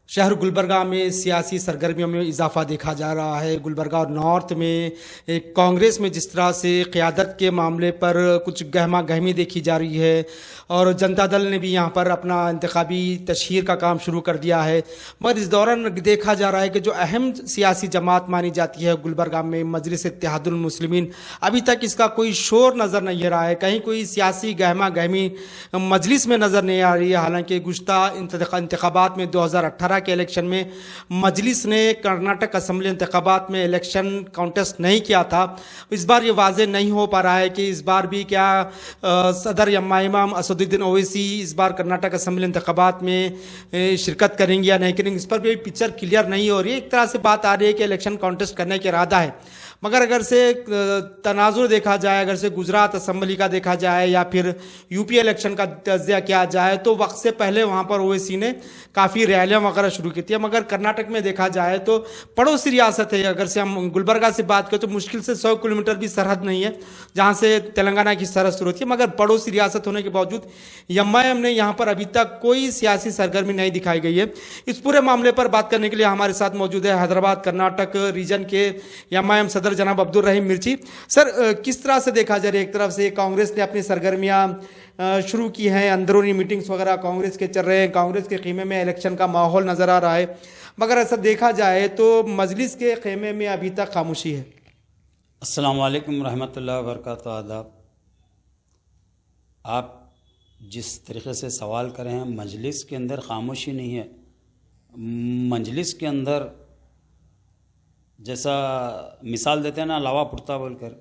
शहर गुलबर्गा में सियासी सरगर्मियों में इजाफा देखा जा रहा है। गुलबर्गा और नॉर्थ में एक कांग्रेस में जिस तरह से क़यादत के मामले पर कुछ गहमा गहमी देखी जा रही है और जनता दल ने भी यहाँ पर अपना इंतखाबी तशहीर का काम शुरू कर दिया है। मगर इस दौरान देखा जा रहा है कि जो अहम सियासी जमात मानी जाती है गुलबर्गा में मजलिस इत्तेहादुल मुस्लिमीन, अभी तक इसका कोई शोर नज़र नहीं आ रहा है। कहीं कोई सियासी गहमा गहमी मजलिस में नज़र नहीं आ रही है। हालांकि गुज़श्ता इंतखाबात में 2018 के इलेक्शन में मजलिस ने कर्नाटक असम्बली इंतखाबात में इलेक्शन कॉन्टेस्ट नहीं किया था। इस बार ये वाज़ेह नहीं हो पा रहा है कि इस बार भी क्या सदर इमाम असदुद्दीन ओवैसी इस बार कर्नाटक असम्बली इंतखाबात में शिरकत करेंगे या नहीं करेंगे। इस पर भी पिक्चर क्लियर नहीं हो रही है। एक तरह से बात आ रही है कि इलेक्शन कॉन्टेस्ट करने का इरादा है, मगर अगर से तनाजुर देखा जाए, अगर से गुजरात असम्बली का देखा जाए या फिर यूपी इलेक्शन का तज्जिया किया जाए तो वक्त से पहले वहाँ पर ओवैसी ने काफ़ी रैलियाँ वगैरह शुरू की थी। मगर कर्नाटक में देखा जाए तो पड़ोसी रियासत है। अगर से हम गुलबर्गा से बात करें तो मुश्किल से 100 किलोमीटर भी सरहद नहीं है जहाँ से तेलंगाना की सरहद शुरू होती है। मगर पड़ोसी रियासत होने के बावजूद एमआईएम ने यहाँ पर अभी तक कोई सियासी सरगर्मी नहीं दिखाई गई है। इस पूरे मामले पर बात करने के लिए हमारे साथ मौजूद है हैदराबाद कर्नाटक रीजन के एमआईएम सदर जनाब अब्दुल रहीम मिर्ची। सर, किस तरह से देखा जा रहा है? एक तरफ से कांग्रेस ने अपनी सरगर्मियां शुरू की हैं, अंदरूनी मीटिंग्स वगैरह कांग्रेस के चल रहे हैं, कांग्रेस के खेमे में इलेक्शन का माहौल नजर आ रहा है, मगर ऐसा देखा जाए तो मजलिस के खेमे में अभी तक खामोशी है। अस्सलाम वालेकुम रहमतुल्लाहि व बरकातहू। आदाब। आप जिस तरीके से सवाल करें हैं, मजलिस के अंदर खामोशी नहीं है। मजलिस के अंदर जैसा मिसाल देते हैं ना, लावा पुरता बोलकर,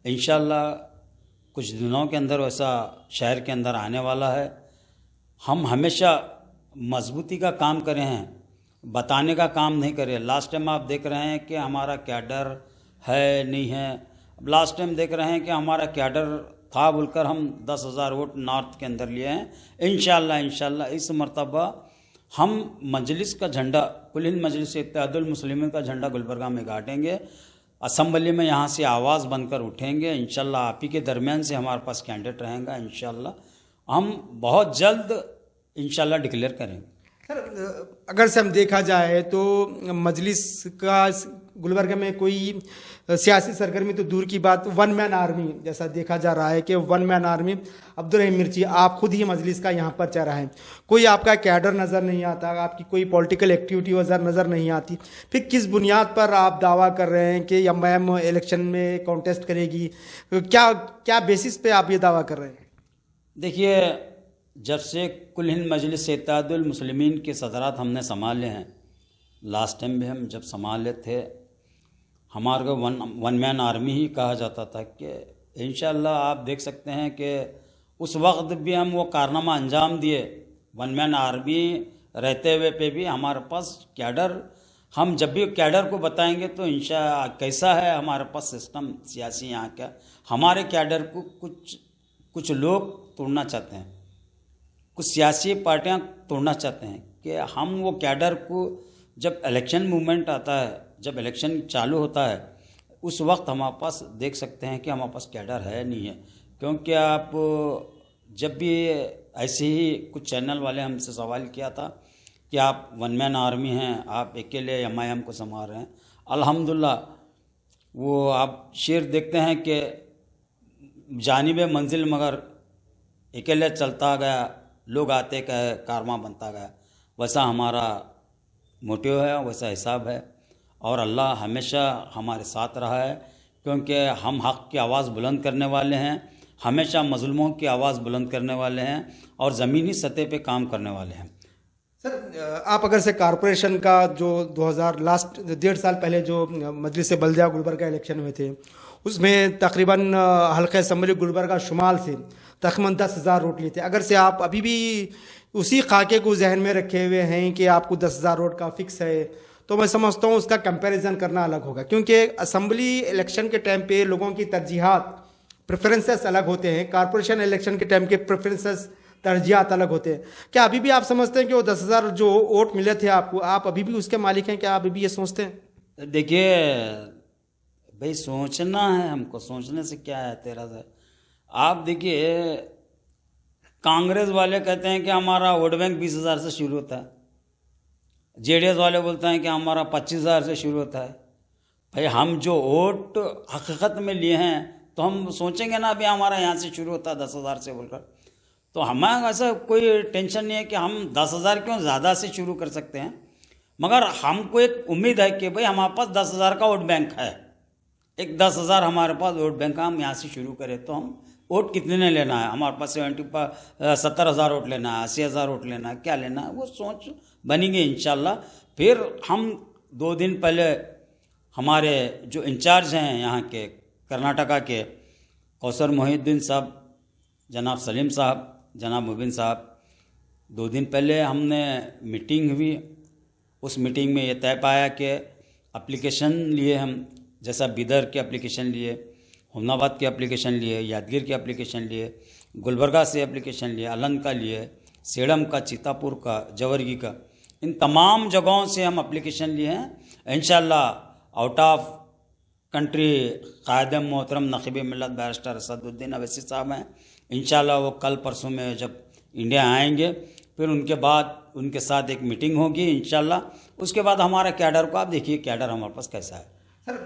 इंशाअल्लाह कुछ दिनों के अंदर वैसा शहर के अंदर आने वाला है। हम हमेशा मजबूती का काम करे हैं, बताने का काम नहीं करे। लास्ट टाइम आप देख रहे हैं कि हमारा कैडर है नहीं है। लास्ट टाइम देख रहे हैं कि हमारा कैडर था बोलकर हम 10,000 वोट नॉर्थ के अंदर लिए हैं। इंशाअल्लाह इस मरतबा हम मजलिस का झंडा, कुल हिंद मजलिस इत्तेहादुल मुस्लिमीन का झंडा गुलबर्गा में गाड़ेंगे। असम्बली में यहाँ से आवाज़ बनकर उठेंगे। इंशाअल्लाह आप ही के दरमियान से हमारे पास कैंडिडेट रहेगा। इंशाअल्लाह हम बहुत जल्द इंशाअल्लाह डिक्लेयर करेंगे। सर, अगर से हम देखा जाए तो मजलिस का गुलबर्गा में कोई सियासी सरगर्मी तो दूर की बात, वन मैन आर्मी जैसा देखा जा रहा है कि वन मैन आर्मी अब्दुल रहीम मिर्ची, आप खुद ही मजलिस का यहाँ पर चेहरा है, कोई आपका कैडर नज़र नहीं आता, आपकी कोई पॉलिटिकल एक्टिविटी नज़र नहीं आती, फिर किस बुनियाद पर आप दावा कर रहे हैं कि एमआईएम इलेक्शन में कॉन्टेस्ट करेगी? क्या बेसिस पे आप ये दावा कर रहे हैं? देखिए, जब से कुल हिंद मजलिस इत्तेहादुल मुस्लिमीन के सदरात हमने संभाले हैं, लास्ट टाइम भी हम जब संभाले थे, हमारे को वन मैन आर्मी ही कहा जाता था कि इंशाअल्लाह आप देख सकते हैं कि उस वक्त भी हम वो कारनामा अंजाम दिए। वन मैन आर्मी रहते हुए पे भी हमारे पास कैडर, हम जब भी कैडर को बताएंगे तो इंशाअल्लाह कैसा है हमारे पास सिस्टम सियासी यहाँ का, हमारे कैडर को कुछ लोग तोड़ना चाहते हैं, कुछ सियासी पार्टियां तोड़ना चाहते हैं कि हम वो कैडर को, जब इलेक्शन मूवमेंट आता है, जब इलेक्शन चालू होता है, उस वक्त हमारे पास देख सकते हैं कि हमारे पास कैडर है नहीं है। क्योंकि आप जब भी ऐसे ही कुछ चैनल वाले हमसे सवाल किया था कि आप वन मैन आर्मी हैं, आप अकेले एमआईएम को संभाल रहे हैं। अल्हम्दुलिल्लाह वो आप शेर देखते हैं कि जानिब मंजिल मगर अकेले चलता गया, लोग आते गए, कारवां बनता गया। वैसा हमारा मोटिव है, वैसा हिसाब है और अल्लाह हमेशा हमारे साथ रहा है। क्योंकि हम हक़ की आवाज़ बुलंद करने वाले हैं, हमेशा मज़लूमों की आवाज़ बुलंद करने वाले हैं और ज़मीनी सतह पे काम करने वाले हैं। सर, आप अगर से कॉरपोरेशन का जो 2000 लास्ट 1.5 साल पहले जो मजलिस बल्दिया गुलबर्गा इलेक्शन हुए थे, उसमें तकरीबन हल्का असम्बली गुलबर्गा शुमाल से तकरीबन 10,000 वोट लिए थे। अगर से आप अभी भी उसी खाके को जहन में रखे हुए हैं कि आपको 10,000 वोट का फिक्स है, तो मैं समझता हूँ उसका कंपैरिजन करना अलग होगा। क्योंकि असम्बली इलेक्शन के टाइम पे लोगों की तरजीहात, प्रेफरेंसेस अलग होते हैं, कॉरपोरेशन इलेक्शन के टाइम के प्रेफरेंसेस, तरजीहात अलग होते हैं। क्या अभी भी आप समझते हैं कि वो 10,000 जो वोट मिले थे आपको, आप अभी भी उसके मालिक हैं? क्या आप अभी भी ये सोचते हैं? देखिए भाई, सोचना है हमको, सोचने से क्या है तेरा से। आप देखिए, कांग्रेस वाले कहते हैं कि हमारा वोट बैंक 20,000 से शुरू होता है, जेडीएस वाले बोलते हैं कि हमारा 25,000 से शुरू होता है। भाई हम जो वोट हकीकत में लिए हैं तो हम सोचेंगे ना अभी हमारा यहाँ से शुरू होता है 10,000 से बोलकर। तो हमें ऐसा कोई टेंशन नहीं है कि हम 10,000 क्यों ज़्यादा से शुरू कर सकते हैं, मगर हमको एक उम्मीद है कि भाई हमारे पास 10,000 का वोट बैंक है, एक 10,000 हमारे पास वोट बैंक है, हम यहाँ से शुरू करें तो हम वोट कितने ने लेना है, हमारे पास 70,000 वोट लेना है, 80,000 वोट लेना है, क्या लेना है, वो सोच बनेंगे इंशाल्लाह। फिर हम 2 दिन पहले हमारे जो इंचार्ज हैं यहाँ के कर्नाटका के कौसर मोहिउद्दीन साहब, जनाब सलीम साहब, जनाब मुबिन साहब, 2 दिन पहले हमने मीटिंग हुई। उस मीटिंग में ये तय पाया कि एप्लीकेशन लिए हम, जैसा बिदर के एप्लीकेशन लिए, हुमनाबाद के एप्लीकेशन लिए, यादगीर के एप्लीकेशन लिए, गुलबर्गा से एप्लीकेशन लिए, अलंग का लिए, सेडम का, चितापुर का, जवर्गी का, इन तमाम जगहों से हम एप्लीकेशन लिए हैं। इंशाल्लाह आउट ऑफ कंट्री कायदम मोहतरम नक़ीब मिल्लत बैरिस्टर असदुद्दीन अवैसी साहब हैं। इंशाल्लाह वो कल परसों में जब इंडिया आएंगे फिर उनके बाद उनके साथ एक मीटिंग होगी इंशाल्लाह। उसके बाद हमारा कैडर को आप देखिए, कैडर हमारे पास कैसा है। सर,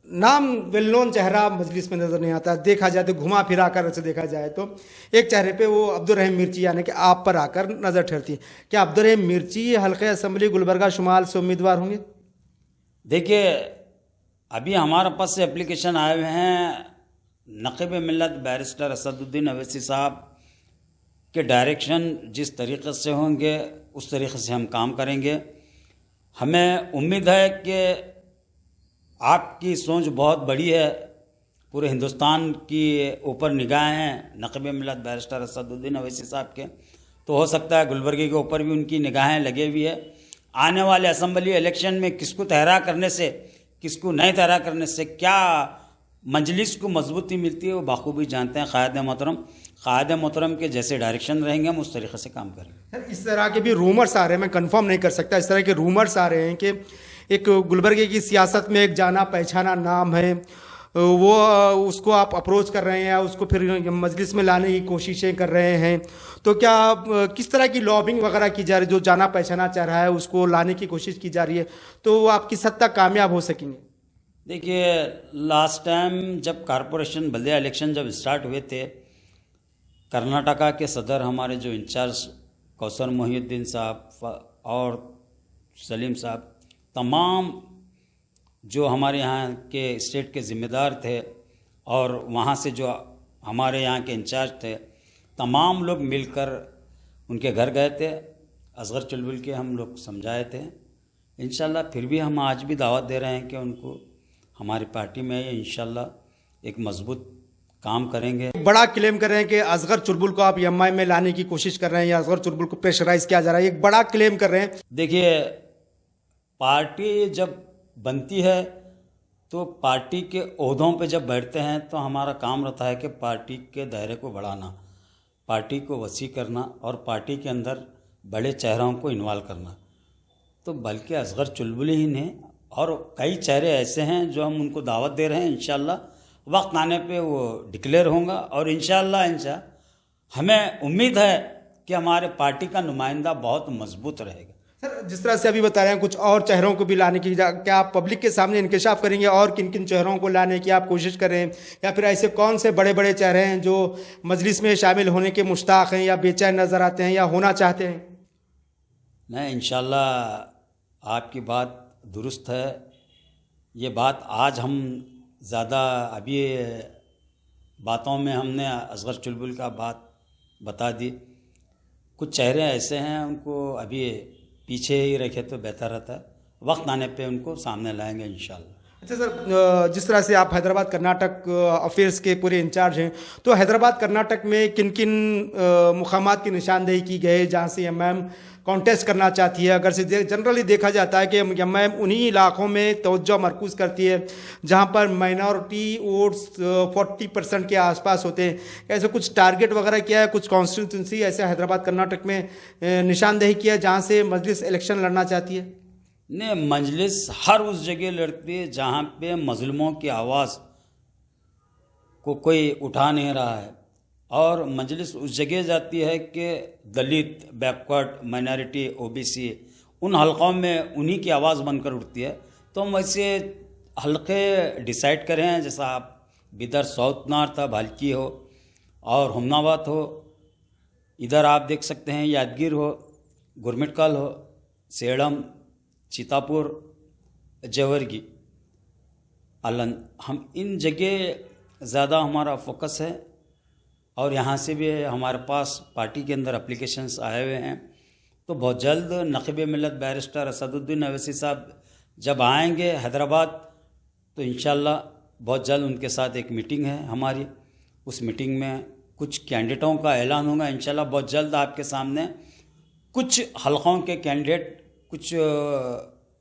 नाम वेल नोन चेहरा मजलिस में नजर नहीं आता, देखा जाए तो घुमा फिरा कर से देखा जाए तो एक चेहरे पे वो अब्दुल रहीम मिर्ची यानी कि आप पर आकर नजर ठहरती है। क्या अब्दुल रहीम मिर्ची हल्के असम्बली गुलबर्गा शुमाल से उम्मीदवार होंगे? देखिए, अभी हमारे पास से एप्लीकेशन आए हुए हैं नक़ीब मिल्लत बैरिस्टर असदुद्दीन अवैसी साहब के डायरेक्शन जिस तरीक़े से होंगे उस तरीक़े से हम काम करेंगे। हमें उम्मीद है कि आपकी सोच बहुत बड़ी है, पूरे हिंदुस्तान की ऊपर निगाहें हैं नक़ीब मिल्लत बैरिस्टर असदुद्दीन अवैसी साहब के, तो हो सकता है गुलबर्गे के ऊपर भी उनकी निगाहें लगे हुई है। आने वाले असम्बली इलेक्शन में किसको तहरा करने से किसको नहीं तहरा करने से क्या मजलिस को मजबूती मिलती है वो बाखूबी जानते हैं। क़ायद मोहतरम के जैसे डायरेक्शन रहेंगे हम उस तरीक़े से काम करेंगे। सर, इस तरह के भी रूमर्स आ रहे हैं, मैं कंफर्म नहीं कर सकता, इस तरह के रूमर्स आ रहे हैं कि एक गुलबर्गे की सियासत में एक जाना पहचाना नाम है, वो उसको आप अप्रोच कर रहे हैं या उसको फिर मजलिस में लाने की कोशिशें कर रहे हैं, तो क्या किस तरह की लॉबिंग वगैरह की जा रही है? जो जाना पहचाना चाह रहा है उसको लाने की कोशिश की जा रही है, तो वो आप किस हद तक कामयाब हो सकेंगे? देखिए, लास्ट टाइम जब कॉरपोरेशन बल्दिया इलेक्शन जब स्टार्ट हुए थे, कर्नाटका के सदर हमारे जो इंचार्ज कौसर मोहिउद्दीन साहब और सलीम साहब, तमाम जो हमारे यहाँ के स्टेट के ज़िम्मेदार थे और वहाँ से जो हमारे यहाँ के इंचार्ज थे, तमाम लोग मिलकर उनके घर गए थे। असगर चुलबुल के हम लोग समझाए थे। इंशाल्लाह फिर भी हम आज भी दावत दे रहे हैं कि उनको हमारी पार्टी में इंशाल्लाह एक मजबूत काम करेंगे। बड़ा क्लेम कर रहे हैं कि असगर चुलबुल को आप एमआई में लाने की कोशिश कर रहे हैं या असगर चुलबुल को प्रेशराइज किया जा रहा है, एक बड़ा क्लेम कर रहे हैं। देखिए, पार्टी जब बनती है तो पार्टी के ओहदों पे जब बैठते हैं तो हमारा काम रहता है कि पार्टी के दायरे को बढ़ाना, पार्टी को वसी करना और पार्टी के अंदर बड़े चेहरों को इन्वॉल्व करना। तो बल्कि असगर चुलबुल ही ने और कई चेहरे ऐसे हैं जो हम उनको दावत दे रहे हैं। इंशाल्लाह वक्त आने पे वो डिक्लेयर होगा और इंशाल्लाह हमें उम्मीद है कि हमारे पार्टी का नुमाइंदा बहुत मजबूत रहेगा। सर, जिस तरह से अभी बता रहे हैं कुछ और चेहरों को भी लाने की, क्या आप पब्लिक के सामने इंकशाफ करेंगे और किन किन चेहरों को लाने की आप कोशिश करें, या फिर ऐसे कौन से बड़े बड़े चेहरे हैं जो मजलिस में शामिल होने के मुश्ताक हैं या बेचैन नज़र आते हैं या होना चाहते हैं? नहीं, इंशाल्लाह आपकी बात दुरुस्त है। ये बात आज हम ज़्यादा अभी बातों में हमने असगर चुलबुल का बात बता दी। कुछ चेहरे ऐसे हैं उनको अभी पीछे ही रखे तो बेहतर रहता है, वक्त आने पे उनको सामने लाएंगे इंशाल्लाह। अच्छा सर, जिस तरह से आप हैदराबाद कर्नाटक अफेयर्स के पूरे इंचार्ज हैं, तो हैदराबाद कर्नाटक में किन किन मुकामात की निशानदेही की गई जहाँ से एमआईएम कॉन्टेस्ट करना चाहती है? अगर से जनरली देखा जाता है कि एमआईएम उन्हीं इलाकों में तवज्जो मरकूज़ करती है जहाँ पर माइनॉरिटी वोट्स 40% के आसपास होते हैं। ऐसे कुछ टारगेट वगैरह किया है, कुछ कॉन्स्टिट्यूंसी ऐसे हैदराबाद कर्नाटक में निशानदेही किया है जहाँ से मजलिस इलेक्शन लड़ना चाहती है? नहीं, मजलिस हर उस जगह लड़ती है जहाँ पे मजलूमों की आवाज़ को कोई उठा नहीं रहा है, और मजलिस उस जगह जाती है कि दलित, बैकवर्ड, माइनॉरिटी, ओबीसी उन हलकों में उन्हीं की आवाज़ बनकर उठती है। तो हम वैसे हलके डिसाइड करें हैं, जैसा आप बिदर साउथ नॉर्थ भालकी हो और हमनाबाद हो, इधर आप देख सकते हैं यादगीर हो, गुरमिटकल हो, सेड़म, चितापुर, जवर्गी, अलन, हम इन जगह ज़्यादा हमारा फोकस है। और यहाँ से भी हमारे पास पार्टी के अंदर एप्लीकेशंस आए हुए हैं। तो बहुत जल्द नक़ीब मिल्लत बैरिस्टर असदुद्दीन अवैसी साहब जब आएंगे हैदराबाद, तो इंशाल्लाह बहुत जल्द उनके साथ एक मीटिंग है हमारी। उस मीटिंग में कुछ कैंडिडेटों का ऐलान होगा इंशाल्लाह। बहुत जल्द आपके सामने कुछ हलकों के कैंडिडेट, कुछ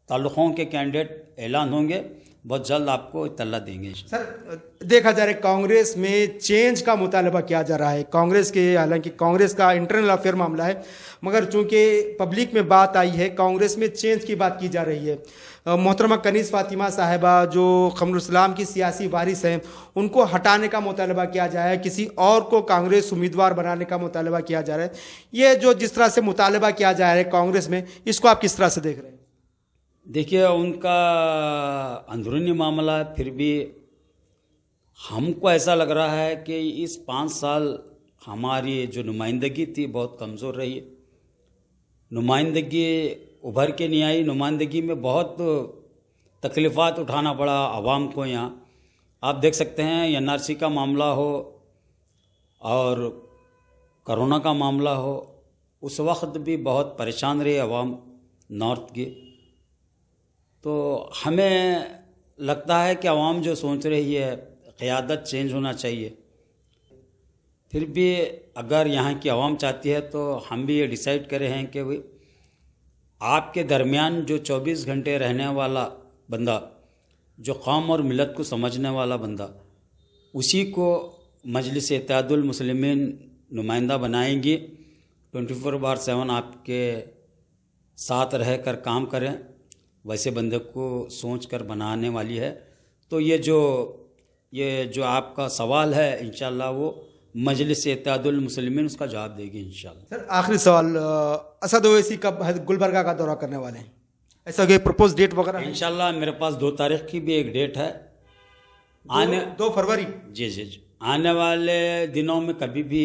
ताल्लुक़ों के कैंडिडेट ऐलान होंगे, बहुत जल्द आपको इत्तला देंगे। सर, देखा जा रहा है कांग्रेस में चेंज का मुतालबा किया जा रहा है। कांग्रेस के, हालांकि कांग्रेस का इंटरनल अफेयर मामला है, मगर चूंकि पब्लिक में बात आई है, कांग्रेस में चेंज की बात की जा रही है। मोहतरमा कनीज़ फातिमा साहिबा जो क़मरुल इस्लाम की सियासी वारिस हैं, उनको हटाने का मुतालबा किया जा रहा है, किसी और को कांग्रेस उम्मीदवार बनाने का मुतालबा किया जा रहा है। ये जो जिस तरह से मुतालबा किया जा रहा है कांग्रेस में, इसको आप किस तरह से देख रहे हैं? देखिए, उनका अंदरूनी मामला है, फिर भी हमको ऐसा लग रहा है कि इस 5 साल हमारी जो नुमाइंदगी थी बहुत कमज़ोर रही। नुमाइंदगी उभर के नहीं आई। नुमाइंदगी में बहुत तकलीफ़ात उठाना पड़ा आवाम को। यहाँ आप देख सकते हैं NRC का मामला हो और कोरोना का मामला हो, उस वक्त भी बहुत परेशान रही आवाम नॉर्थ की। तो हमें लगता है कि आवाम जो सोच रही है क़यादत चेंज होना चाहिए। फिर भी अगर यहाँ की आवाम चाहती है तो हम भी ये डिसाइड करे हैं कि भाई आपके दरमियान जो 24 घंटे रहने वाला बंदा, जो कौम और मिलत को समझने वाला बंदा, उसी को मजलिस इत्तेहादुल मुस्लिमीन नुमाइंदा बनाएंगी। 24/7 आपके साथ रहकर काम करें, वैसे बंदे को सोच कर बनाने वाली है। तो ये जो आपका सवाल है इंशाल्लाह वो मजलिस इत्तेहादुल मुस्लिमीन उसका जवाब देगी इंशाल्लाह। सर, आखिरी सवाल, असद ओवैसी कब गुलबर्गा का दौरा करने वाले हैं? ऐसा कोई प्रपोज डेट वगैरह है? इंशाल्लाह मेरे पास 2 तारीख की भी एक डेट है, 2 फरवरी। जी। आने वाले दिनों में कभी भी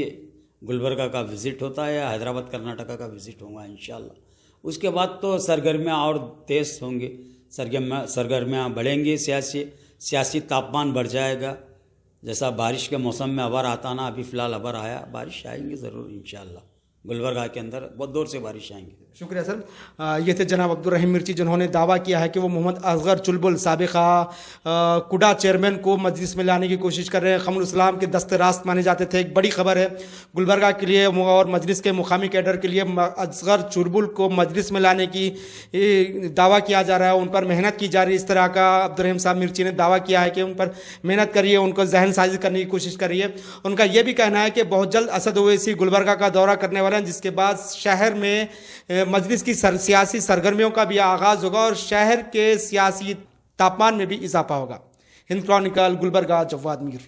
गुलबर्गा का विज़िट होता है या हैदराबाद कर्नाटका का विज़िट होगा इंशाल्लाह। उसके बाद तो सरगर्मियाँ और तेज़ होंगी, सरगर्मियाँ बढ़ेंगी, सियासी तापमान बढ़ जाएगा। जैसा बारिश के मौसम में अबर आता ना, अभी फ़िलहाल अबर आया, बारिश आएंगी ज़रूर इंशाल्लाह। गुलबर्गा के अंदर बहुत दूर से बारिश आएंगी। शुक्रिया सर। ये थे जनाब अब्दुल रहीम मिर्ची, जिन्होंने दावा किया है कि वो मोहम्मद असगर चुलबुल साबिका कुडा चेयरमैन को मजलिस में लाने की कोशिश कर रहे हैं। क़मरुल इस्लाम के दस्ते रास्त माने जाते थे। एक बड़ी खबर है गुलबर्गा के लिए और मजलिस के मुकामी कैडर के लिए, असगर चुलबुल को मजलिस में लाने की दावा किया जा रहा है, उन पर मेहनत की जा रही है। इस तरह का अब्दुल रहीम साहब मिर्ची ने दावा किया है कि उन पर मेहनत करिए, उनको जहन साजी करने की कोशिश करिए। उनका यह भी कहना है कि बहुत जल्द असद ओवैसी गुलबर्गा का दौरा करने वाले हैं, जिसके बाद शहर में मजलिस की सियासी सरगर्मियों का भी आगाज होगा और शहर के सियासी तापमान में भी इजाफा होगा। हिंद क्रॉनिकल, गुलबर्गा, जवाद मीर।